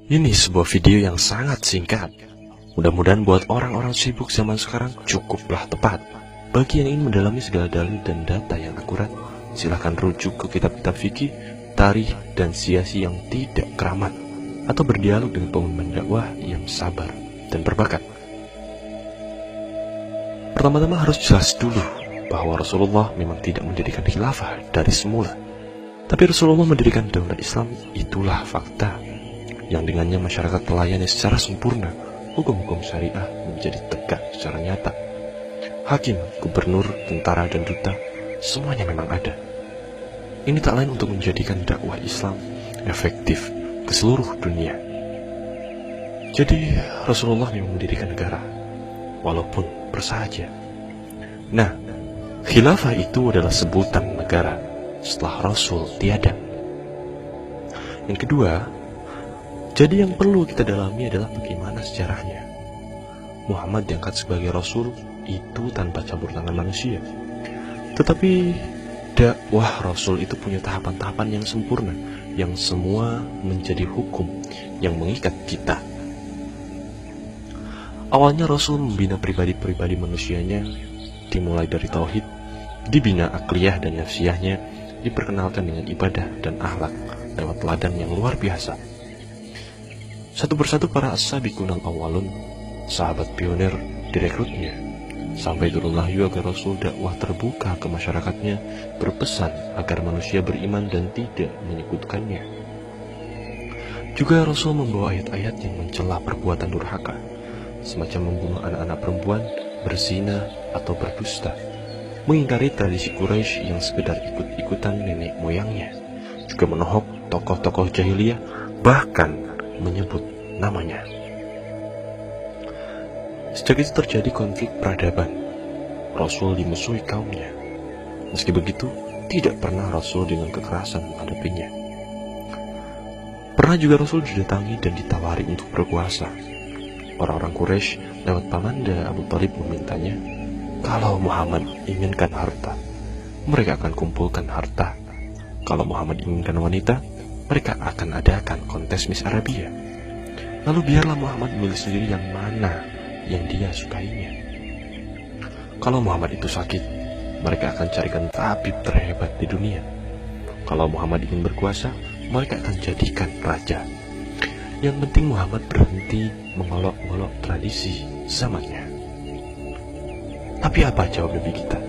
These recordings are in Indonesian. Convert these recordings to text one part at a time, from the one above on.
Ini sebuah video yang sangat singkat. Mudah-mudahan buat orang-orang sibuk zaman sekarang cukuplah tepat. Bagi yang ingin mendalami segala dalil dan data yang akurat, silahkan rujuk ke kitab-kitab fikih, tarikh, dan siasi yang tidak keramat, atau berdialog dengan pemimpin dakwah yang sabar dan berbakat. Pertama-tama harus jelas dulu bahwa Rasulullah memang tidak mendirikan khilafah dari semula. Tapi Rasulullah mendirikan daulah Islam, itulah fakta, yang dengannya masyarakat melayani secara sempurna. Hukum-hukum syariah menjadi tegak secara nyata. Hakim, gubernur, tentara, dan duta, semuanya memang ada. Ini tak lain untuk menjadikan dakwah Islam efektif ke seluruh dunia. Jadi Rasulullah memang mendirikan negara, walaupun bersahaja. Nah, khilafah itu adalah sebutan negara setelah Rasul tiada. Yang kedua, jadi yang perlu kita dalami adalah bagaimana sejarahnya. Muhammad diangkat sebagai Rasul itu tanpa campur tangan manusia. Tetapi dakwah Rasul itu punya tahapan-tahapan yang sempurna, yang semua menjadi hukum yang mengikat kita. Awalnya Rasul membina pribadi-pribadi manusianya, dimulai dari tauhid, dibina akliyah dan nafsiyahnya, diperkenalkan dengan ibadah dan akhlak lewat teladan yang luar biasa. Satu persatu para as-sabiqun al-awwalun, sahabat pionir, direkrutnya, sampai turun wahyu agar Rasul dakwah terbuka ke masyarakatnya, berpesan agar manusia beriman dan tidak menyekutukannya. Juga Rasul membawa ayat-ayat yang mencela perbuatan durhaka, semacam membunuh anak-anak perempuan, berzina, atau berdusta, mengingkari tradisi Quraisy yang sekedar ikut-ikutan nenek moyangnya, juga menohok tokoh-tokoh jahiliyah, bahkan menyebut namanya. Sejak itu terjadi konflik peradaban. Rasul dimusuhi kaumnya. Meski begitu, tidak pernah Rasul dengan kekerasan menghadapinya. Pernah juga Rasul didatangi dan ditawari untuk berkuasa. Orang-orang Quraisy lewat pamanda Abu Thalib memintanya, kalau Muhammad inginkan harta, mereka akan kumpulkan harta. Kalau Muhammad inginkan wanita, mereka akan adakan kontes Miss Arabia. Lalu biarlah Muhammad memilih sendiri yang mana yang dia sukainya. Kalau Muhammad itu sakit, mereka akan carikan tabib terhebat di dunia. Kalau Muhammad ingin berkuasa, mereka akan jadikan raja. Yang penting Muhammad berhenti mengolok-olok tradisi zamannya. Tapi apa jawab Nabi kita?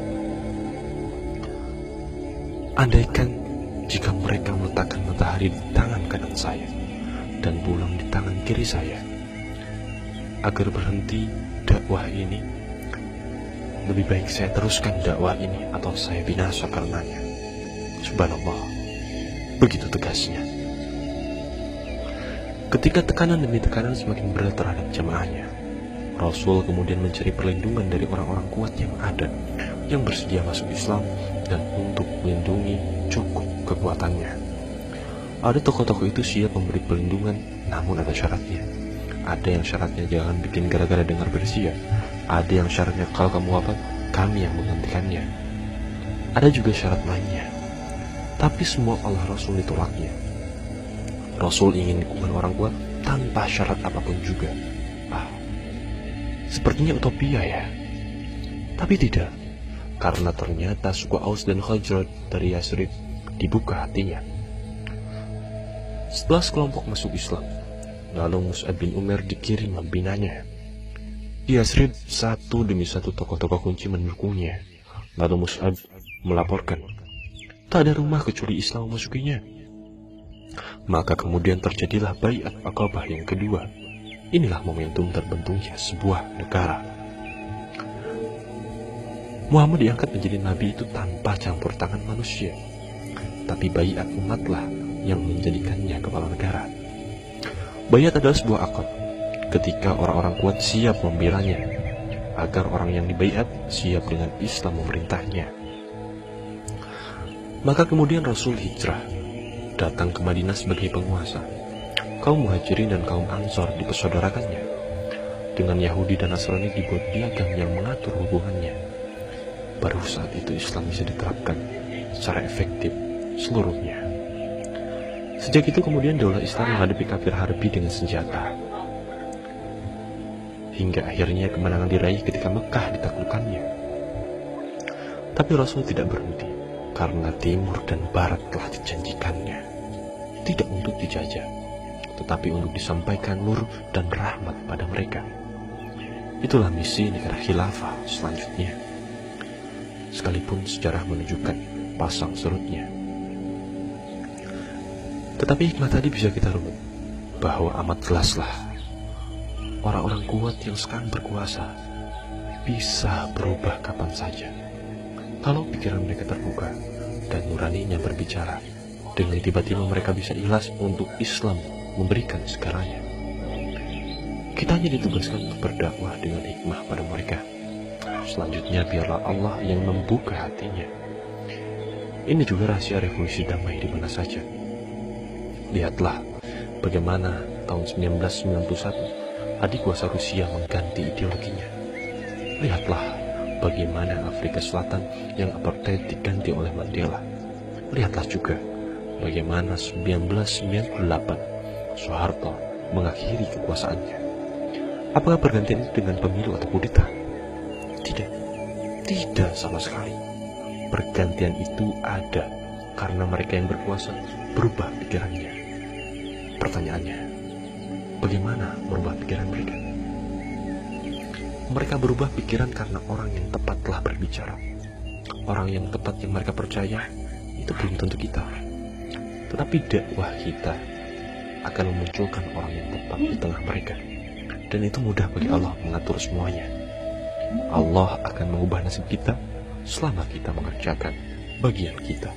Andaikan jika mereka meletakkan matahari di tangan kanan saya dan bulan di tangan kiri saya, agar berhenti dakwah ini, lebih baik saya teruskan dakwah ini atau saya binasa karenanya. Subhanallah, begitu tegasnya. Ketika tekanan demi tekanan semakin berat terhadap jamaahnya, Rasul kemudian mencari perlindungan dari orang-orang kuat yang ada, yang bersedia masuk Islam dan untuk melindungi cukup kekuatannya. Ada tokoh-tokoh itu siap memberi perlindungan, namun ada syaratnya. Ada yang syaratnya jangan bikin gara-gara dengar bersia. Ada yang syaratnya kalau kamu wafat, kami yang menggantikannya. Ada juga syarat lainnya. Tapi semua Allah Rasul ditolaknya. Rasul ingin dukungan orang kuat tanpa syarat apapun juga. Sepertinya utopia ya. Tapi tidak, karena ternyata suku Aus dan Khazraj dari Yasrib dibuka hatinya. Setelah sekelompok masuk Islam, lalu Mus'ab bin Umair dikirim membinanya. Di Yasrib, satu demi satu tokoh-tokoh kunci mendukungnya. Lalu Mus'ab melaporkan, tak ada rumah kecuali Islam memasukinya. Maka kemudian terjadilah Bai'at Aqabah yang kedua. Inilah momentum terbentuknya sebuah negara. Muhammad diangkat menjadi nabi itu tanpa campur tangan manusia, tapi baiat umatlah yang menjadikannya kepala negara. Baiat adalah sebuah akad ketika orang-orang kuat siap membelanya, agar orang yang dibaiat siap dengan Islam memerintahnya. Maka kemudian Rasul hijrah, datang ke Madinah sebagai penguasa. Kaum Muhajirin dan kaum Ansor dipersaudarakannya. Dengan Yahudi dan Nasrani dibuat piagam yang mengatur hubungannya. Baru saat itu Islam bisa diterapkan secara efektif seluruhnya. Sejak itu kemudian daulah Islam menghadapi kafir harbi dengan senjata, hingga akhirnya kemenangan diraih ketika Mekah ditaklukkannya. Tapi Rasul tidak berhenti, karena timur dan barat telah dijanjikannya, tidak untuk dijajah, tetapi untuk disampaikan nur dan rahmat pada mereka. Itulah misi negara khilafah selanjutnya, sekalipun sejarah menunjukkan pasang surutnya. Tetapi hikmah tadi bisa kita runut, bahwa amat jelaslah orang-orang kuat yang sekarang berkuasa bisa berubah kapan saja, kalau pikiran mereka terbuka dan nuraninya berbicara. Dengan tiba-tiba mereka bisa ikhlas untuk Islam memberikan segalanya. Kita hanya ditugaskan untuk berdakwah dengan hikmah pada mereka. Selanjutnya biarlah Allah yang membuka hatinya. Ini juga rahasia revolusi damai di mana saja. Lihatlah bagaimana tahun 1991 adik kuasa Rusia mengganti ideologinya. Lihatlah bagaimana Afrika Selatan yang apartheid diganti oleh Mandela. Lihatlah juga bagaimana 1998 Soeharto mengakhiri kekuasaannya. Apakah pergantian itu dengan pemilu atau kudeta? Tidak sama sekali. Pergantian itu ada karena mereka yang berkuasa berubah pikirannya. Pertanyaannya, bagaimana merubah pikiran mereka? Mereka berubah pikiran karena orang yang tepat telah berbicara. Orang yang tepat yang mereka percaya itu belum tentu kita. Tetapi dakwah kita akan memunculkan orang yang tepat di tengah mereka. Dan itu mudah bagi Allah mengatur semuanya. Allah akan mengubah nasib kita selama kita mengerjakan bagian kita.